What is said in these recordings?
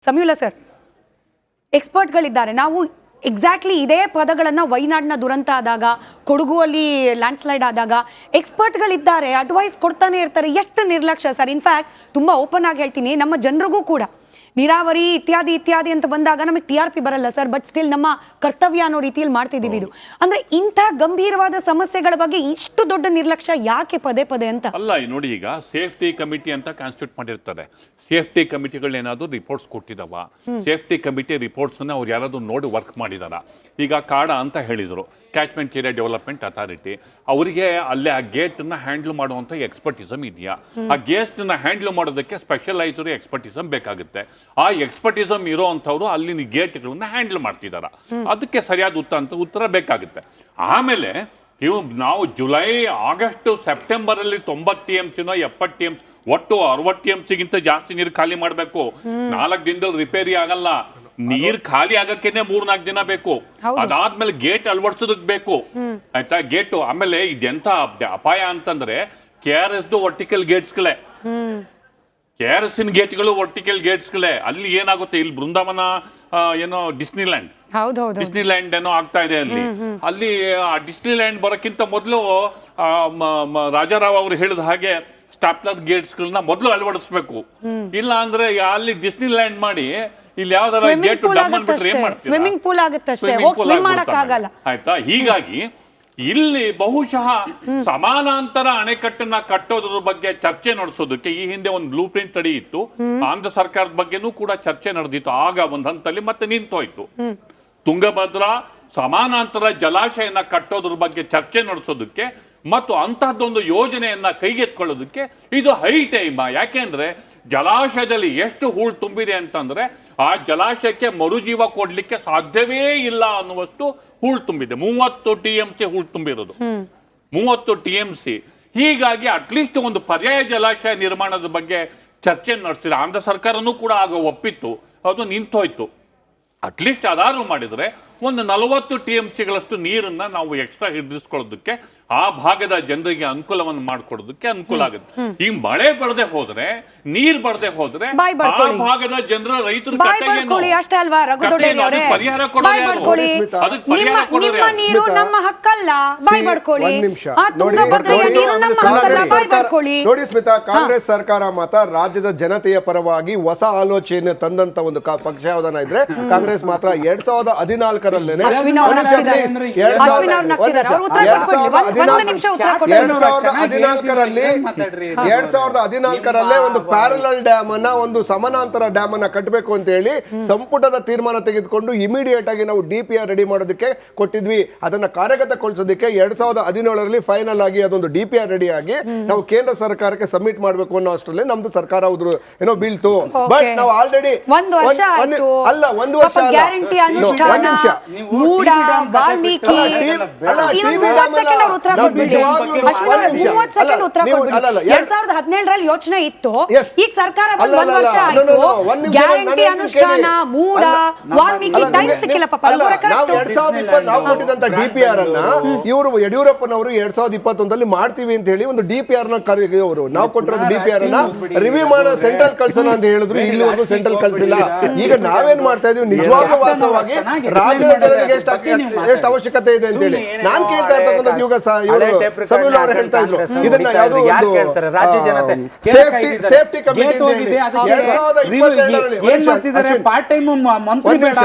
Samiulla sir, ಎಕ್ಸ್ಪರ್ಟ್ಗಳಿದ್ದಾರೆ. ನಾವು exactly ಇದೇ ಪದಗಳನ್ನು ವೈನಾಡಿನ ದುರಂತ ಆದಾಗ, ಕೊಡಗುವಲ್ಲಿ ಲ್ಯಾಂಡ್ಸ್ಲೈಡ್ ಆದಾಗ ಎಕ್ಸ್ಪರ್ಟ್ಗಳಿದ್ದಾರೆ, ಅಡ್ವೈಸ್ ಕೊಡ್ತಾನೆ ಇರ್ತಾರೆ. ಎಷ್ಟು ನಿರ್ಲಕ್ಷ್ಯ ಸರ್. ಇನ್ಫ್ಯಾಕ್ಟ್ ತುಂಬ ಓಪನ್ ಆಗಿ ಹೇಳ್ತೀನಿ, ನಮ್ಮ ಜನರಿಗೂ ಕೂಡ ನೀರಾವರಿ ಇತ್ಯಾದಿ ಇತ್ಯಾದಿ ಅಂತ ಬಂದಾಗ ನಮಗೆ TRP ಬರಲ್ಲ ಸರ್, ಬಟ್ ಸ್ಟಿಲ್ ನಮ್ಮ ಕರ್ತವ್ಯ ಅನ್ನೋ ರೀತಿಯಲ್ಲಿ ಮಾಡ್ತಿದ್ದೀವಿ. ಇದು ಅಂದ್ರೆ ಇಂಥ ಗಂಭೀರವಾದ ಸಮಸ್ಯೆಗಳ ಬಗ್ಗೆ ಇಷ್ಟು ದೊಡ್ಡ ನಿರ್ಲಕ್ಷ್ಯ ಯಾಕೆ ಪದೇ ಪದೇ ಅಂತ? ಅಲ್ಲ, ನೋಡಿ, ಈಗ ಸೇಫ್ಟಿ ಕಮಿಟಿ ಅಂತ ಕಾನ್ಸ್ಟಿಟ್ಯೂಟ್ ಮಾಡಿರ್ತಾರೆ. ಸೇಫ್ಟಿ ಕಮಿಟಿಗಳು ಏನಾದ್ರು ರಿಪೋರ್ಟ್ಸ್ ಕೊಟ್ಟಿದಾವ, ಸೇಫ್ಟಿ ಕಮಿಟಿ ರಿಪೋರ್ಟ್ಸ್ ಅನ್ನ ಅವ್ರು ಯಾರಾದ್ರೂ ನೋಡಿ ವರ್ಕ್ ಮಾಡಿದಾರ? ಈಗ ಕಾಡ ಅಂತ ಹೇಳಿದ್ರು, ಕ್ಯಾಚ್ಮೆಂಟ್ ಏರಿಯಾ ಡೆವಲಪ್ಮೆಂಟ್ ಅಥಾರಿಟಿ, ಅವರಿಗೆ ಅಲ್ಲೇ ಆ ಗೇಟನ್ನು ಹ್ಯಾಂಡಲ್ ಮಾಡುವಂಥ ಎಕ್ಸ್ಪರ್ಟಿಸಮ್ ಇದೆಯಾ? ಆ ಗೇಟ್ನ ಹ್ಯಾಂಡಲ್ ಮಾಡೋದಕ್ಕೆ ಸ್ಪೆಷಲೈಸ್ಡ್ ಎಕ್ಸ್ಪರ್ಟಿಸಮ್ ಬೇಕಾಗುತ್ತೆ. ಆ ಎಕ್ಸ್ಪರ್ಟಿಸಮ್ ಇರೋವಂಥವ್ರು ಅಲ್ಲಿನ ಗೇಟ್ಗಳನ್ನ ಹ್ಯಾಂಡಲ್ ಮಾಡ್ತಿದಾರ, ಅದಕ್ಕೆ ಸರಿಯಾದ ಉತ್ತರ ಬೇಕಾಗುತ್ತೆ. ಆಮೇಲೆ ನಾವು ಜುಲೈ, ಆಗಸ್ಟ್, ಸೆಪ್ಟೆಂಬರಲ್ಲಿ 90 TMCನೋ 70 TMC, ಒಟ್ಟು 60 TMCಗಿಂತ ಜಾಸ್ತಿ ನೀರು ಖಾಲಿ ಮಾಡಬೇಕು. 4 ದಿನದಲ್ಲಿ ರಿಪೇರಿ ಆಗಲ್ಲ. ನೀರ್ ಖಾಲಿ ಆಗಕ್ಕೇನೆ 3-4 ದಿನ ಬೇಕು. ಅದಾದ್ಮೇಲೆ ಗೇಟ್ ಅಳವಡಿಸೋದಕ್ ಬೇಕು, ಆಯ್ತಾ? ಗೇಟು ಆಮೇಲೆ ಇದೆಂತ ಅಪಾಯ ಅಂತಂದ್ರೆ KRS ವರ್ಟಿಕಲ್ ಗೇಟ್ಸ್ಗಳೇ, KRS ಗೇಟ್ಗಳು ವರ್ಟಿಕಲ್ ಗೇಟ್ಸ್ಗಳೇ. ಅಲ್ಲಿ ಏನಾಗುತ್ತೆ, ಇಲ್ಲಿ ಬೃಂದಾವನ ಏನೋ ಡಿಸ್ನಿಲ್ಯಾಂಡ್ ಏನೋ ಆಗ್ತಾ ಇದೆ ಅಲ್ಲಿ ಆ ಡಿಸ್ನಿಲ್ಯಾಂಡ್ ಬರೋಕ್ಕಿಂತ ಮೊದಲು ರಾಜಾರಾವ್ ಅವರು ಹೇಳಿದ ಹಾಗೆ ಸ್ಟಾಪ್ಲರ್ ಗೇಟ್ಸ್ಗಳನ್ನ ಮೊದಲು ಅಳವಡಿಸ್ಬೇಕು. ಇಲ್ಲ ಅಂದ್ರೆ ಅಲ್ಲಿ ಡಿಸ್ನಿಲ್ಯಾಂಡ್ ಮಾಡಿ ಇಲ್ಲಿ ಯಾವ್ದಾರ ಗೇಟ್ ಡಮ್ ಅಂದ್ಬಿಟ್ರೆ ಏನ್ ಮಾಡ್ತೀರಾ? ಸ್ವಿಮ್ಮಿಂಗ್ ಪೂಲ್ ಆಗುತ್ತೆ ಅಷ್ಟೇ, ಸ್ವಿಮ್ ಮಾಡಕ್ ಆಗಲ್ಲ. ಆಯ್ತಾ? ಹೀಗಾಗಿ ಇಲ್ಲಿ ಬಹುಶಃ ಸಮಾನಾಂತರ ಅಣೆಕಟ್ಟನ್ನ ಕಟ್ಟೋದ್ರ ಬಗ್ಗೆ ಚರ್ಚೆ ನಡೆಸೋದಕ್ಕೆ ಈ ಹಿಂದೆ ಒಂದು ಬ್ಲೂ ಪ್ರಿಂಟ್ ರೆಡಿ ಇತ್ತು. ಆಂಧ್ರ ಸರ್ಕಾರದ ಬಗ್ಗೆನೂ ಕೂಡ ಚರ್ಚೆ ನಡೆದಿತ್ತು. ಆಗ ಒಂದ್ ಹಂತದಲ್ಲಿ ಮತ್ತೆ ನಿಂತೋಯ್ತು. ತುಂಗಭದ್ರಾ ಸಮಾನಾಂತರ ಜಲಾಶಯನ ಕಟ್ಟೋದ್ರ ಬಗ್ಗೆ ಚರ್ಚೆ ನಡೆಸೋದಕ್ಕೆ ಮತ್ತು ಅಂತಹದ್ದೊಂದು ಯೋಜನೆಯನ್ನ ಕೈಗೆತ್ಕೊಳ್ಳೋದಕ್ಕೆ ಇದು ಹೈ ಟೈಮ್. ಯಾಕೆಂದ್ರೆ ಜಲಾಶಯದಲ್ಲಿ ಎಷ್ಟು ಹೂಳು ತುಂಬಿದೆ ಅಂತಂದ್ರೆ ಆ ಜಲಾಶಯಕ್ಕೆ ಮರುಜೀವ ಕೊಡ್ಲಿಕ್ಕೆ ಸಾಧ್ಯವೇ ಇಲ್ಲ ಅನ್ನುವಷ್ಟು ಹೂಳು ತುಂಬಿದೆ. 30 TMC ಹೂಳು ತುಂಬಿರೋದು, 30 TMC. ಹೀಗಾಗಿ ಅಟ್ಲೀಸ್ಟ್ ಒಂದು ಪರ್ಯಾಯ ಜಲಾಶಯ ನಿರ್ಮಾಣದ ಬಗ್ಗೆ ಚರ್ಚೆ ನಡೆಸಿದೆ. ಆಂಧ್ರ ಸರ್ಕಾರನೂ ಕೂಡ ಆಗ ಒಪ್ಪಿತ್ತು, ಅದು ನಿಂತೋಯ್ತು. ಅಟ್ಲೀಸ್ಟ್ ಅದಾರು ಮಾಡಿದ್ರೆ ಒಂದು 40 TMCಗಳಷ್ಟು ನೀರನ್ನ ನಾವು ಎಕ್ಸ್ಟ್ರಾ ಹಿಡಿದಿಸ್ಕೊಳ್ಳೋದಕ್ಕೆ, ಆ ಭಾಗದ ಜನರಿಗೆ ಅನುಕೂಲವನ್ನು ಮಾಡಿಕೊಡೋದಕ್ಕೆ ಅನುಕೂಲ ಆಗುತ್ತೆ. ಈಗ ಮಳೆ ಬರದೆ ಹೋದ್ರೆ, ನೀರ್ ಬರದೆ ಹೋದ್ರೆ ಆ ಭಾಗದ ಜನರ ರೈತರ ಅಷ್ಟೇ ಅಲ್ವಾ ರಘುದೊಡ್ಡಯ್ಯ, ಪರಿಹಾರ ಕೊಡೋದು ನಿಮ್ಮ ನೀರು ನಮ್ಮ ಹಕ್ಕಲ್ಲ, ಬಾಯ್ ಮಾಡ್ಕೊಳ್ಳಿ. ನೋಡಿ ಸ್ಮಿತಾ, ಕಾಂಗ್ರೆಸ್ ಸರ್ಕಾರ ಮಾತ್ರ ರಾಜ್ಯದ ಜನತೆಯ ಪರವಾಗಿ ಹೊಸ ಆಲೋಚನೆ ತಂದಂತ ಒಂದು ಪಕ್ಷ ಯಾವ್ದನ್ನ ಇದ್ರೆ ಕಾಂಗ್ರೆಸ್ ಮಾತ್ರ. 2014 2014ರಲ್ಲೇ ಒಂದು ಪ್ಯಾರಲಲ್ ಡ್ಯಾಮ್ ಅನ್ನ, ಒಂದು ಸಮಾನಾಂತರ ಡ್ಯಾಮ್ ಅನ್ನ ಕಟ್ಟಬೇಕು ಅಂತ ಹೇಳಿ ಸಂಪುಟದ ತೀರ್ಮಾನ ತೆಗೆದುಕೊಂಡು ಇಮಿಡಿಯೇಟ್ ಆಗಿ ನಾವು DPR ರೆಡಿ ಮಾಡೋದಕ್ಕೆ ಕೊಟ್ಟಿದ್ವಿ. ಅದನ್ನ ಕಾರ್ಯಗತಗೊಳಿಸೋದಕ್ಕೆ 2017ರಲ್ಲಿ ಫೈನಲ್ ಆಗಿ ಅದೊಂದು DPR ರೆಡಿ ಆಗಿ ನಾವು ಕೇಂದ್ರ ಸರ್ಕಾರಕ್ಕೆ ಸಬ್ಮಿಟ್ ಮಾಡಬೇಕು ಅನ್ನೋ ಅಷ್ಟರಲ್ಲಿ ನಮ್ದು ಸರ್ಕಾರ ಏನೋ ಬೀಳ್ತು. ಬಟ್ ನಾವು ಆಲ್ರೆಡಿ ಒಂದು ವರ್ಷ ಮೂಡ ವಾಲ್ಮೀಕಿ ಉತ್ತರ ಕೊಟ್ಬಿಡಿ. 2017ರಲ್ಲಿ ಯೋಚನೆ ಇತ್ತು, ಈಗ ಸರ್ಕಾರ ಬಂದು 1 ವರ್ಷ ಆಯ್ತು. ಗ್ಯಾರಂಟಿ ಅನುಷ್ಠಾನ, ಮೂಡ, ವಾಲ್ಮೀಕಿ ಟೈಮ್ ಸಿಕ್ಕಿಲ್ಲ ಪಾಪ. ನಾವು ಕೊಟ್ಟಿದ್ದಂತ DPR ಅನ್ನ ಇವರು ಯಡಿಯೂರಪ್ಪನವರು 2021ರಲ್ಲಿ ಮಾಡ್ತೀವಿ ಅಂತ ಹೇಳಿ ಒಂದು DPR ನ ಅವರು ನಾವು ಕೊಟ್ಟಿರೋದು DPR ಅನ್ನ ರಿವ್ಯೂ ಮಾಡೋ ಸೆಂಟ್ರಲ್ ಕಳ್ಸೋಣ ಅಂತ ಹೇಳಿದ್ರು. ಇಲ್ಲಿವರೆಗೂ ಸೆಂಟ್ರಲ್ ಕಳ್ಸಿಲ್ಲ. ಈಗ ನಾವೇನ್ ಮಾಡ್ತಾ ಇದೀವಿ, ನಿಜವಾಗ್ಲೂ ವಾಸ್ತವವಾಗಿ ರಾಜ್ಯದ ಜನರಿಗೆ ಎಷ್ಟು ಅವಶ್ಯಕತೆ ಇದೆ ಅಂತ ಹೇಳಿ ನಾನ್ ಕೇಳ್ತಾ ಇರ್ತಕ್ಕಂಥದ್ದು. ಇವಾಗ ಸಮೀವುಲ್ಲಾ ಅವರು ಹೇಳ್ತಾ ಇದ್ರು, ಇದನ್ನ ಯಾವ್ದು ಸೇಫ್ಟಿ ಕಮಿಟಿ ಏನ್ ಮಾಡ್ತಿದ್ದಾರೆ, ಪಾರ್ಟ್ ಟೈಮ್ ಮಂತ್ರಿ ಬೇಡ,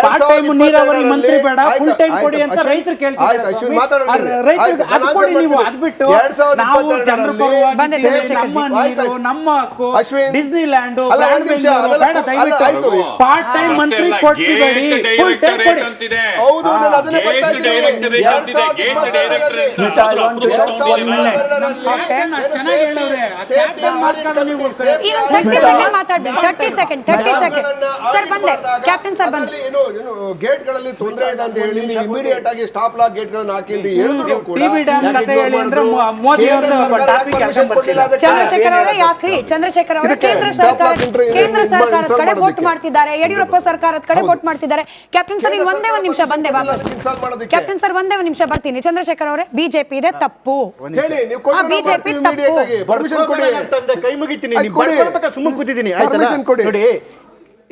ಪಾರ್ಟ್ ಟೈಮ್ ನೀರಾವರಿ ಮಂತ್ರಿ ಬೇಡ, ಫುಲ್ ಟೈಮ್ ಕೊಡಿ ಅಂತ ರೈತರು ಕೇಳ್ತಾರೆ. ರೈತರಿಗೆ ಅದ್ ಕೊಡಿ ನೀವು, ಅದ್ ಬಿಟ್ಟು ನಾವು ಜನರ ಪರವಾಗಿ ನಮ್ಮ ನೀರು, ನಮ್ಮ ಹಕ್ಕು, ಡಿಸ್ನಿಲ್ಯಾಂಡ್ ಬೇಡ, ದಯವಿಟ್ಟು ಪಾರ್ಟ್ ಟೈಮ್ ಮಂತ್ರಿ ಕೊಟ್ಟಿಬೇಡಿ, ಫುಲ್ ಟೈಮ್ ಕೊಡಿ. ಹೌದು, ಗೇಟ್ ಗಳಲ್ಲಿ ತೊಂದರೆ ಇದೆ ಅಂತ ಹೇಳಿ ಇಮಿಡಿಯೇಟ್ ಆಗಿ ಸ್ಟಾಪ್ ಲಾಕ್ ಗೇಟ್ ಗಳನ್ನ ಹಾಕಿ ಅಂತ ಹೇಳಿದ್ರು ಕೂಡ ಚಂದ್ರಶೇಖರ್ ಅವರೇ ಯಾಕ್ರಿ? ಚಂದ್ರಶೇಖರ್ ಅವರೇ ಕೇಂದ್ರ ಸರ್ಕಾರದ ಕಡೆ ವೋಟ್ ಮಾಡ್ತಿದ್ದಾರೆ, ಯಡಿಯೂರಪ್ಪ ಸರ್ಕಾರದ ಕಡೆ ವೋಟ್ ಮಾಡ್ತಿದ್ದಾರೆ. ಕ್ಯಾಪ್ಟನ್ ಸರ್, ಈಗ ಒಂದೇ ಒಂದು ನಿಮಿಷ ಬಂದೆ ವಾಪಸ್. ಕ್ಯಾಪ್ಟನ್ ಸರ್, ಒಂದೇ ಒಂದು ನಿಮಿಷ ಬರ್ತೀನಿ. ಚಂದ್ರಶೇಖರ್ ಅವರೇ, ಬಿಜೆಪಿ ಇದೆ ತಪ್ಪು, ಬಿಜೆಪಿ ತಪ್ಪು. ಕೈ ಮುಗಿತೀನಿ, ಸುಮ್ಮನೆ ಕೂತಿದ್ದೀನಿ. ನೋಡಿ,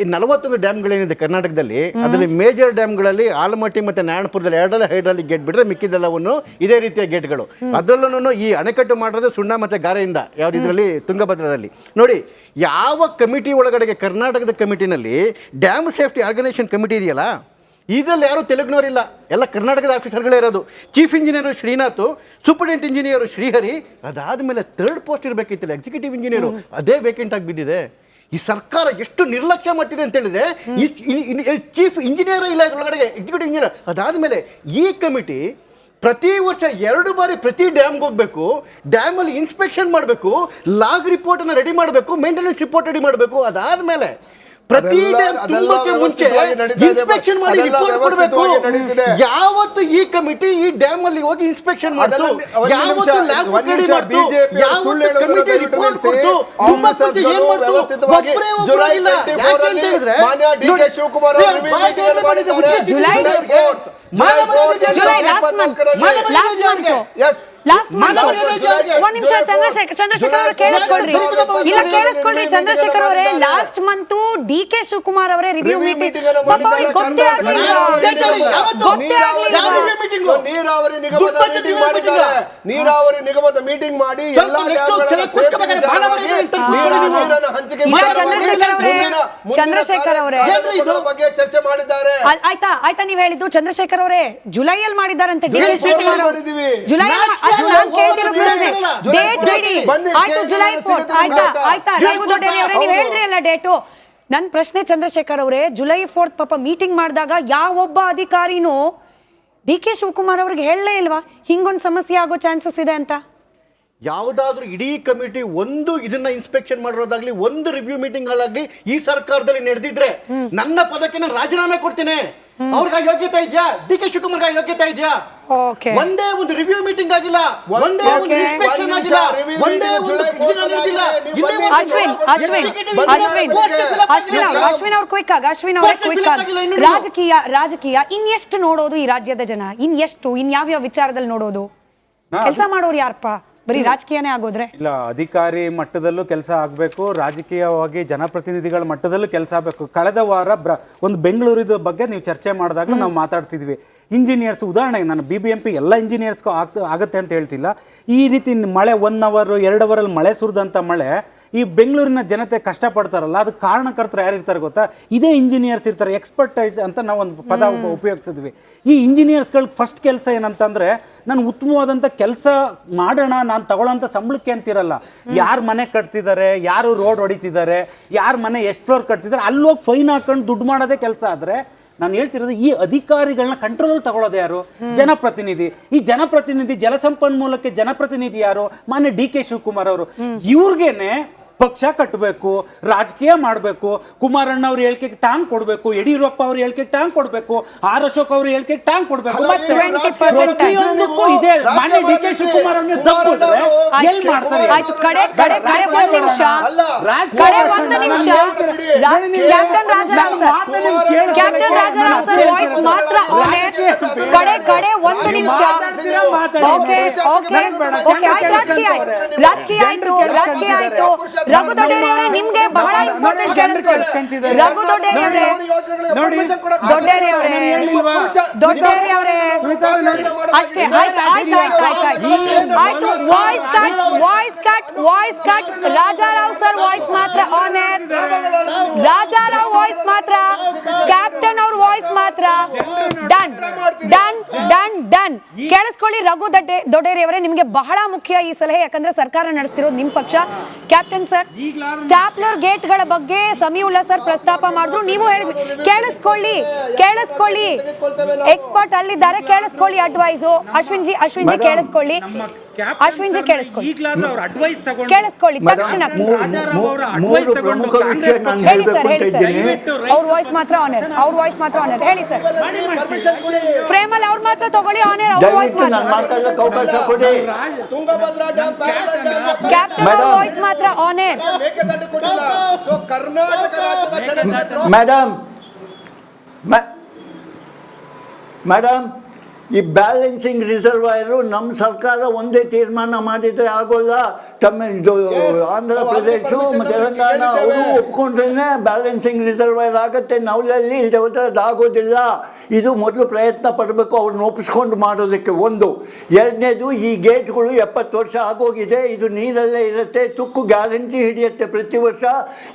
41 ಡ್ಯಾಮ್ಗಳೇನಿದೆ ಕರ್ನಾಟಕದಲ್ಲಿ, ಅದರಲ್ಲಿ ಮೇಜರ್ ಡ್ಯಾಮ್ಗಳಲ್ಲಿ ಆಲಮಟ್ಟಿ ಮತ್ತು ನಾರಾಯಣಪುರದಲ್ಲಿ ಎರಡಲ್ಲ ಹೈಡ್ರಾಲಿಕ್ ಗೇಟ್ ಬಿಟ್ಟರೆ ಮಿಕ್ಕಿದೆಲ್ಲವನ್ನು ಇದೇ ರೀತಿಯ ಗೇಟ್ಗಳು. ಅದರಲ್ಲೂ ಈ ಅಣೆಕಟ್ಟು ಮಾಡೋದು ಸುಣ್ಣ ಮತ್ತು ಗಾರೆಯಿಂದ, ಯಾವ್ದು ಇದರಲ್ಲಿ ತುಂಗಭದ್ರದಲ್ಲಿ. ನೋಡಿ, ಯಾವ ಕಮಿಟಿ ಒಳಗಡೆಗೆ ಕರ್ನಾಟಕದ ಕಮಿಟಿನಲ್ಲಿ ಡ್ಯಾಮ್ ಸೇಫ್ಟಿ ಆರ್ಗನೈಸೇಷನ್ ಕಮಿಟಿ ಇದೆಯಲ್ಲ, ಇದರಲ್ಲಿ ಯಾರು ತೆಲುಗಿನವರಿಲ್ಲ, ಎಲ್ಲ ಕರ್ನಾಟಕದ ಆಫೀಸರ್ಗಳೇ ಇರೋದು. Chief engineer Srinath, superintendent engineer Srihari, ಅದಾದಮೇಲೆ 3rd ಪೋಸ್ಟ್ ಇರಬೇಕಿತ್ತಲ್ಲ ಎಕ್ಸಿಕ್ಯೂಟಿವ್ ಇಂಜಿನಿಯರು, ಅದೇ ವೇಕೆಂಟ್ ಆಗಿ ಬಿದ್ದಿದೆ. ಈ ಸರ್ಕಾರ ಎಷ್ಟು ನಿರ್ಲಕ್ಷ್ಯ ಮಾಡ್ತಿದೆ ಅಂತ ಹೇಳಿದ್ರೆ, ಚೀಫ್ ಇಂಜಿನಿಯರ್ ಇಲ್ಲ ಇದರೊಳಗಡೆ, ಎಕ್ಸಿಕ್ಯೂಟಿವ್ ಇಂಜಿನಿಯರ್. ಅದಾದಮೇಲೆ ಈ ಕಮಿಟಿ ಪ್ರತಿ ವರ್ಷ 2 ಬಾರಿ ಪ್ರತಿ ಡ್ಯಾಮ್ಗೆ ಹೋಗಬೇಕು, ಡ್ಯಾಮಲ್ಲಿ ಇನ್ಸ್ಪೆಕ್ಷನ್ ಮಾಡಬೇಕು, ಲಾಗ್ ರಿಪೋರ್ಟನ್ನು ರೆಡಿ ಮಾಡಬೇಕು, ಮೇಂಟೆನೆನ್ಸ್ ರಿಪೋರ್ಟ್ ರೆಡಿ ಮಾಡಬೇಕು. ಅದಾದಮೇಲೆ ಪ್ರತಿ ಡ್ಯಾಮ್ ತುಂಬಕ್ಕೆ ಮುಂಚೆ ಇನ್ಸ್ಪೆಕ್ಷನ್ ಮಾಡಿ ರಿಪೋರ್ಟ್ ಕೊಡಬೇಕು. ಯಾವತ್ತು ಈ ಕಮಿಟಿ ಈ ಡ್ಯಾಮ್ ಅಲ್ಲಿ ಹೋಗಿ ಇನ್ಸ್ಪೆಕ್ಷನ್ ಮಾಡ್ತು, ಯಾವತ್ತು ಲ್ಯಾಬ್ ರೆಡಿ ಮಾಡ್ತು, ಯಾವತ್ತು ಕಮಿಟಿ ರಿಪೋರ್ಟ್ ಕೊಡ್ತು, ತುಂಬಕ್ಕೆ ಏನ್ ಮಾಡ್ತು, ಒಬ್ಬರೇ ಒಬ್ಬರು ಇಲ್ಲ. ಯಾಕೆ ಅಂತ ಹೇಳಿದ್ರೆ ಜುಲೈ ಲಾಸ್ಟ್ ಮಂತ್ ಒಂದ್ ನಿಮಿಷ ಚಂದ್ರಶೇಖರ್ ಅವರು ಕೇಳಿಸ್ಕೊಳ್ರಿ, ಇಲ್ಲ ಕೇಳಿಸ್ಕೊಳ್ರಿ ಚಂದ್ರಶೇಖರ್ ಅವರೇ, ಲಾಸ್ಟ್ ಮಂತ್ DK ಶಿವಕುಮಾರ್ ಅವರೇ ರಿವ್ಯೂ ಮೀಟಿಂಗ್ ಗೊತ್ತೇ ಆಗ್ಲಿಲ್ಲ. ನೀರಾವರಿ ನಿಗಮದ ಮೀಟಿಂಗ್ ಮಾಡಿ ಎಲ್ಲಾ ಚಂದ್ರಶೇಖರ್ ಅವರೇ ಬಗ್ಗೆ ಚರ್ಚೆ ಮಾಡಿದ್ದಾರೆ. ಆಯ್ತಾ ನೀವ್ ಹೇಳಿದ್ದು ಚಂದ್ರಶೇಖರ್ ಅವರೇ ಜುಲೈಯಲ್ಲಿ ಮಾಡಿದಾರಂತೆ DK ಶಿವಕುಮಾರ್ ಅವರು. ಜುಲೈ ನಾನು ಕೇಳ್ತಿರೋ ಪ್ರಶ್ನೆ ಡೇಟ್ ಹೇಳಿ. ಆಯ್ತು ಜುಲೈ 4 ಆಯ್ತಾ ರಘು ದೊಡ್ಡೇರಿ ಅವರೇ ನೀವು ಹೇಳಿದ್ರಿ ಅಲ್ಲ ಡೇಟು. ನನ್ನ ಪ್ರಶ್ನೆ ಚಂದ್ರಶೇಖರ್ ಅವರೇ, ಜುಲೈ 4 ಪಾಪ ಮೀಟಿಂಗ್ ಮಾಡಿದಾಗ ಯಾವೊಬ್ಬ ಅಧಿಕಾರಿನೂ DK ಶಿವಕುಮಾರ್ ಅವ್ರಿಗೆ ಹೇಳಲೇ ಇಲ್ವಾ ಹಿಂಗೊಂದು ಸಮಸ್ಯೆ ಆಗೋ ಚಾನ್ಸಸ್ ಇದೆ ಅಂತ? ಯಾವುದಾದ್ರೂ ಇಡೀ ಕಮಿಟಿ ಒಂದು ಇದನ್ನ ಇನ್ಸ್ಪೆಕ್ಷನ್ ಮಾಡಿರೋದಾಗ್ಲಿ, ಒಂದು ರಿವ್ಯೂ ಮೀಟಿಂಗ್ ಅಲ್ಲಾಗ್ಲಿ ಈ ಸರ್ಕಾರದಲ್ಲಿ ನಡೆದಿದ್ರೆ ನನ್ನ ಪದಕ್ಕೆ ನಾನು ರಾಜೀನಾಮೆ ಕೊಡ್ತೀನಿ. ಅವ್ರಿಗೆ ಯೋಗ್ಯತೆ ಇದೆಯಾ? DK ಶಿವಕುಮಾರ್ಗೆ ಯೋಗ್ಯತೆ ಇದೆಯಾ? ಒಂದೇ ಒಂದು ರಿವ್ಯೂ ಮೀಟಿಂಗ್ ಆಗಿಲ್ಲ, ಒಂದೇ ಒಂದು ಇನ್ಸ್ಪೆಕ್ಷನ್ ಆಗಿಲ್ಲ, ಒಂದೇ ಒಂದು ಅಶ್ವಿನ್ ಅವ್ರ ಕ್ವಿಕ್ ಆಗಿ ರಾಜಕೀಯ ಇನ್ನೆಷ್ಟು ನೋಡೋದು ಈ ರಾಜ್ಯದ ಜನ? ಇನ್ಯಾವ್ಯಾವ ವಿಚಾರದಲ್ಲಿ ನೋಡೋದು? ಕೆಲಸ ಮಾಡೋರು ಯಾರಪ್ಪ? ಬರೀ ರಾಜಕೀಯನೇ ಆಗೋದ್ರೆ ಇಲ್ಲ, ಅಧಿಕಾರಿ ಮಟ್ಟದಲ್ಲೂ ಕೆಲಸ ಆಗಬೇಕು, ರಾಜಕೀಯವಾಗಿ ಜನಪ್ರತಿನಿಧಿಗಳ ಮಟ್ಟದಲ್ಲೂ ಕೆಲಸ ಆಗಬೇಕು. ಕಳೆದ ವಾರ ಒಂದು ಬೆಂಗಳೂರಿನ ಬಗ್ಗೆ ನೀವು ಚರ್ಚೆ ಮಾಡಿದಾಗ ನಾವು ಮಾತಾಡ್ತಿದ್ವಿ. ಇಂಜಿನಿಯರ್ಸ್ ಉದಾಹರಣೆಗೆ ನಾನು BBMP ಎಲ್ಲ ಇಂಜಿನಿಯರ್ಸ್ಗೂ ಆಗುತ್ತೆ ಅಂತ ಹೇಳ್ತಿಲ್ಲ. ಈ ರೀತಿ ಮಳೆ 1 ಅವರ್ 2 ಅವರಲ್ಲಿ ಮಳೆ ಸುರಿದಂಥ ಮಳೆ ಈ ಬೆಂಗಳೂರಿನ ಜನತೆ ಕಷ್ಟಪಡ್ತಾರಲ್ಲ, ಅದಕ್ಕೆ ಕಾರಣಕರ್ತರು ಯಾರು ಇರ್ತಾರೆ ಗೊತ್ತಾ? ಇದೇ ಇಂಜಿನಿಯರ್ಸ್ ಇರ್ತಾರೆ. ಎಕ್ಸ್ಪರ್ಟೈಸ್ ಅಂತ ನಾವು ಒಂದು ಪದ ಉಪಯೋಗಿಸಿದ್ವಿ. ಈ ಇಂಜಿನಿಯರ್ಸ್ಗಳಿಗೆ ಫಸ್ಟ್ ಕೆಲಸ ಏನಂತಂದರೆ, ನಾನು ಉತ್ತಮವಾದಂಥ ಕೆಲಸ ಮಾಡೋಣ, ನಾನು ತಗೊಳ್ಳೋಂಥ ಸಂಬಳಕ್ಕೆ ಅಂತಿರಲ್ಲ. ಯಾರು ಮನೆ ಕಟ್ತಿದ್ದಾರೆ, ಯಾರು ರೋಡ್ ಹೊಡಿತಿದ್ದಾರೆ, ಯಾರು ಮನೆ ಎಷ್ಟು ಫ್ಲೋರ್ ಕಟ್ತಿದ್ದಾರೆ, ಅಲ್ಲೋಗಿ ಫೈನ್ ಹಾಕೊಂಡು ದುಡ್ಡು ಮಾಡೋದೇ ಕೆಲಸ. ಆದರೆ ನಾನು ಹೇಳ್ತಿರೋದು, ಈ ಅಧಿಕಾರಿಗಳನ್ನ ಕಂಟ್ರೋಲ್ ತಗೊಳ್ಳೋದು ಯಾರು? ಜನಪ್ರತಿನಿಧಿ. ಈ ಜನಪ್ರತಿನಿಧಿ, ಜಲಸಂಪನ್ಮೂಲಕ್ಕೆ ಜನಪ್ರತಿನಿಧಿ ಯಾರು? ಮಾನ್ಯ DK ಶಿವಕುಮಾರ್ ಅವರು. ಇವ್ರಿಗೇನೆ ಪಕ್ಷ ಕಟ್ಟಬೇಕು, ರಾಜಕೀಯ ಮಾಡಬೇಕು, ಕುಮಾರಣ್ಣ ಅವ್ರ ಹೇಳಿಕೆಗೆ ಟಾಂಗ್ ಕೊಡಬೇಕು, ಯಡಿಯೂರಪ್ಪ ಅವ್ರ ಹೇಳಿಕೆಗೆ ಟಾಂಗ್ ಕೊಡಬೇಕು, ಆರ್ ಅಶೋಕ್ ಅವ್ರ ಹೇಳಿಕೆಗೆ ಟಾಂಗ್ ಕೊಡಬೇಕು. ಪ್ರತಿಯೊಂದಕ್ಕೂ ಇದೆ. ಮಾನ್ಯ DK ಶಿವಕುಮಾರ್ ಅವ್ರನ್ನ ದಬ್ಬಿದ್ರೆ ಎಲ್ಲಿ ಮಾಡ್ತಾರೆ? ಕ್ಯಾಪ್ಟನ್ ರಾಜಾರಾವ್ ಸರ್ ವಾಯ್ಸ್ ಮಾತ್ರ ಒಂದು ನಿಮಿಷ. ರಾಜಕೀಯ ಆಯ್ತು. ರಘು ದೊಡ್ಡೇರಿ ಅವರೇ, ನಿಮ್ಗೆ ಬಹಳ ಇಂಪಾರ್ಟೆಂಟ್ ಕೇಳಿಸ್ಕೊಳ್ಳಿ. ರಘು ದೊಡ್ಡೇರಿ ಅವರೇ ಅಷ್ಟೇ. ಆಯ್ತು. Voice cut. Raja Rao sir voice ಮಾತ್ರ ಆನ್ ಏರ್. ರಾಜಾರಾವ್ ವಾಯ್ಸ್ ಮಾತ್ರ, ಕ್ಯಾಪ್ಟನ್ ಅವ್ರ ವಾಯ್ಸ್ ಮಾತ್ರ. ಡನ್. ಕೇಳಿಸ್ಕೊಳ್ಳಿ ರಘು ದೊಡ್ಡೇರಿ ಅವರೇ, ನಿಮ್ಗೆ ಬಹಳ ಮುಖ್ಯ ಈ ಸಲಹೆ, ಯಾಕಂದ್ರೆ ಸರ್ಕಾರ ನಡೆಸ್ತಿರೋದು ನಿಮ್ ಪಕ್ಷ. ಕ್ಯಾಪ್ಟನ್ ಸರ್, ಸ್ಟಾಪ್ಲರ್ ಗೇಟ್ ಗಳ ಬಗ್ಗೆ ಸಮೀವುಲ್ಲಾ ಸರ್ ಪ್ರಸ್ತಾಪ ಮಾಡಿದ್ರು, ನೀವು ಹೇಳಿದ್ರಿ. ಕೇಳಿಸ್ಕೊಳ್ಳಿ. ಎಕ್ಸ್ಪರ್ಟ್ ಅಲ್ಲಿದ್ದಾರೆ, ಕೇಳಿಸ್ಕೊಳ್ಳಿ ಅಡ್ವೈಸು. ಅಶ್ವಿನ್ ಜಿ ಕೇಳಿಸ್ಕೊಳ್ಳಿ. ಕೇಳಿಸ್ಕೊಳ್ಳಿ ತಕ್ಷಣ. ಹೇಳಿ ಸರ್. ಅವ್ರ ವಾಯ್ಸ್ ಮಾತ್ರ ಆನರ್. ಹೇಳಿ ಸರ್. ಫ್ರೇಮ್ ಅಲ್ಲಿ ಅವ್ರ ಮಾತ್ರ ತಗೊಳ್ಳಿ. ಆನರ್ ಅವ್ರ ವಾಯ್ಸ್ ಮಾತ್ರ. ಕ್ಯಾಪ್ಟನ್ ಅವ್ರ ವಾಯ್ಸ್ ಮಾತ್ರ ಆನರ್. ಮೇಡಮ್, ಈ ಬ್ಯಾಲೆನ್ಸಿಂಗ್ ರಿಸರ್ವಾಯರು ನಮ್ಮ ಸರ್ಕಾರ ಒಂದೇ ತೀರ್ಮಾನ ಮಾಡಿದರೆ ಆಗೋಲ್ಲ. ತಮ್ಮ ಇದು ಆಂಧ್ರ ಪ್ರದೇಶ ಮತ್ತು ತೆಲಂಗಾಣ ಅವರು ಒಪ್ಕೊಂಡ್ರೆ ಬ್ಯಾಲೆನ್ಸಿಂಗ್ ರಿಸರ್ವೈರ್ ಆಗುತ್ತೆ. ನಾವಲ್ಲಿ ಇಲ್ಲದೆ ಹೋದ್ರೆ ಅದಾಗೋದಿಲ್ಲ. ಇದು ಮೊದಲು ಪ್ರಯತ್ನ ಪಡಬೇಕು ಅವ್ರನ್ನ ಒಪ್ಪಿಸ್ಕೊಂಡು ಮಾಡೋದಕ್ಕೆ. ಒಂದು. ಎರಡನೇದು, ಈ ಗೇಟ್ಗಳು 70 ವರ್ಷ ಆಗೋಗಿದೆ. ಇದು ನೀರಲ್ಲೇ ಇರುತ್ತೆ, ತುಕ್ಕು ಗ್ಯಾರಂಟಿ ಹಿಡಿಯುತ್ತೆ ಪ್ರತಿ ವರ್ಷ.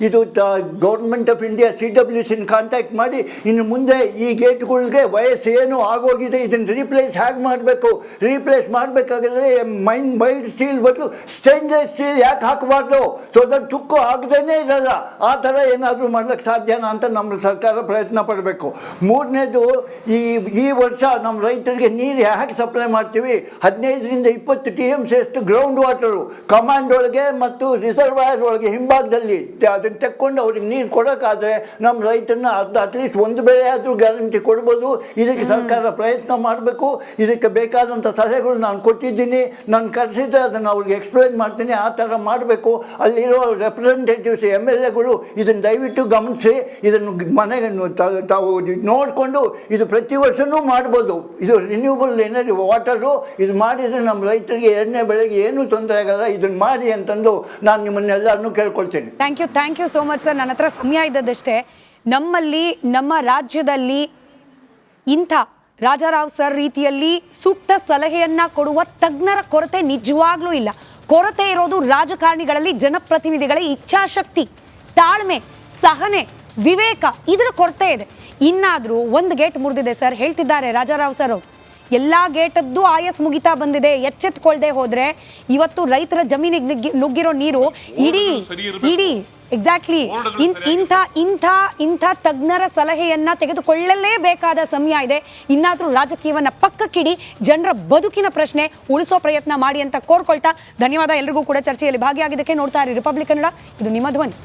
ಇದು government of India CWC contact ಮಾಡಿ ಇನ್ನು ಮುಂದೆ ಈ ಗೇಟ್ಗಳಿಗೆ ವಯಸ್ಸು ಏನು ಆಗೋಗಿದೆ, ಇದನ್ನು ರೀಪ್ಲೇಸ್ ಹೇಗೆ ಮಾಡಬೇಕು, ರೀಪ್ಲೇಸ್ ಮಾಡಬೇಕಾದ್ರೆ ಮೈಲ್ಡ್ ಸ್ಟೀಲ್ ಬದಲು ಸ್ಟೇನ್ಲೆಸ್ ಸ್ಟೀಲ್ ಯಾಕೆ ಹಾಕಬಾರ್ದು, ಸೊ ದಟ್ ತುಕ್ಕು ಆಗದೇನೆ ಇರಲ್ಲ. ಆ ಥರ ಏನಾದರೂ ಮಾಡ್ಲಿಕ್ಕೆ ಸಾಧ್ಯನಾ ಅಂತ ನಮ್ಮ ಸರ್ಕಾರ ಪ್ರಯತ್ನ ಪಡಬೇಕು. ಮೂರನೇದು, ಈ ವರ್ಷ ನಮ್ಮ ರೈತರಿಗೆ ನೀರು ಹೇಗೆ ಸಪ್ಲೈ ಮಾಡ್ತೀವಿ, 15ರಿಂದ 20 TMC ಅಷ್ಟು ಗ್ರೌಂಡ್ ವಾಟರು ಕಮಾಂಡ್ ಒಳಗೆ ಮತ್ತು ರಿಸರ್ವಾಯರ್ ಒಳಗೆ ಹಿಂಭಾಗದಲ್ಲಿ ಅದನ್ನು ತೆಕ್ಕೊಂಡು ಅವ್ರಿಗೆ ನೀರು ಕೊಡೋಕ್ಕಾದ್ರೆ ನಮ್ಮ ರೈತರನ್ನ ಅಟ್ಲೀಸ್ಟ್ ಒಂದು ಬೆಳೆ ಆದರೂ ಗ್ಯಾರಂಟಿ ಕೊಡ್ಬೋದು. ಇದಕ್ಕೆ ಸರ್ಕಾರ ಪ್ರಯತ್ನ ಮಾಡಬೇಕು. ಇದಕ್ಕೆ ಬೇಕಾದಂಥ ಸಲಹೆಗಳು ನಾನು ಕೊಟ್ಟಿದ್ದೀನಿ. ನಾನು ಕರೆಸಿದ್ರೆ ಅದನ್ನು ಅವ್ರಿಗೆ ಎಕ್ಸ್ಪ್ಲೈನ್ ಮಾಡ್ತೀನಿ. ಆ ಥರ ಮಾಡಬೇಕು. ಅಲ್ಲಿರೋ ರೆಪ್ರೆಸೆಂಟೇಟಿವ್ಸ್ MLAಗಳು ಇದನ್ನು ದಯವಿಟ್ಟು ಗಮನಿಸಿ ಇದನ್ನು ಮನೆಗೆ ತಾವು ನೋಡಿಕೊಂಡು ಇದು ಪ್ರತಿ ವರ್ಷವೂ ಮಾಡ್ಬೋದು. ಇದು ರಿನ್ಯೂಬಲ್ ಎನರ್ಜಿ ವಾಟರು. ಇದು ಮಾಡಿದರೆ ನಮ್ಮ ರೈತರಿಗೆ 2ನೇ ಬೆಳೆಗೆ ಏನೂ ತೊಂದರೆ ಆಗಲ್ಲ. ಇದನ್ನು ಮಾಡಿ ಅಂತಂದು ನಾನು ನಿಮ್ಮನ್ನೆಲ್ಲರನ್ನೂ ಕೇಳ್ಕೊಳ್ತೇನೆ. Thank you so much sir. ನನ್ನ ಹತ್ರ ಸಮಯ ಇದ್ದದಷ್ಟೇ. ನಮ್ಮಲ್ಲಿ ನಮ್ಮ ರಾಜ್ಯದಲ್ಲಿ ಇಂಥ ರಾಜಾರಾವ್ ಸರ್ ರೀತಿಯಲ್ಲಿ ಸೂಕ್ತ ಸಲಹೆಯನ್ನ ಕೊಡುವ ತಜ್ಞರ ಕೊರತೆ ನಿಜವಾಗ್ಲೂ ಇಲ್ಲ. ಕೊರತೆ ಇರೋದು ರಾಜಕಾರಣಿಗಳಲ್ಲಿ ಜನಪ್ರತಿನಿಧಿಗಳ ಇಚ್ಛಾಶಕ್ತಿ, ತಾಳ್ಮೆ, ಸಹನೆ, ವಿವೇಕ, ಇದರ ಕೊರತೆ ಇದೆ. ಇನ್ನಾದರೂ ಒಂದು ಗೇಟ್ ಮುರಿದಿದೆ ಸರ್, ಹೇಳ್ತಿದ್ದಾರೆ ರಾಜಾರಾವ್ ಸರ್ ಅವರು. ಎಲ್ಲ ಗೇಟದ್ದು ಆಯಸ್ ಮುಗಿತಾ ಬಂದಿದೆ. ಎಚ್ಚೆತ್ಕೊಳ್ದೆ ಹೋದ್ರೆ ಇವತ್ತು ರೈತರ ಜಮೀನಿಗೆ ನುಗ್ಗಿರೋ ನೀರು ಇಡೀ ಎಕ್ಸಾಕ್ಟ್ಲಿ ಇಂಥ ತಜ್ಞರ ಸಲಹೆಯನ್ನ ತೆಗೆದುಕೊಳ್ಳಲೇಬೇಕಾದ ಸಮಯ ಇದೆ. ಇನ್ನಾದ್ರೂ ರಾಜಕೀಯವನ್ನ ಪಕ್ಕಕ್ಕಿಡಿ, ಜನರ ಬದುಕಿನ ಪ್ರಶ್ನೆ ಉಳಿಸೋ ಪ್ರಯತ್ನ ಮಾಡಿ ಅಂತ ಕೋರ್ಕೊಳ್ತಾ ಧನ್ಯವಾದ. ಎಲ್ರಿಗೂ ಕೂಡ ಚರ್ಚೆಯಲ್ಲಿ ಭಾಗಿಯಾಗಿದ್ದಕ್ಕೆ. ನೋಡ್ತಾ ಇರಿ ರಿಪಬ್ಲಿಕ್ ಕನ್ನಡ, ಇದು ನಿಮ್ಮ ಧ್ವನಿ.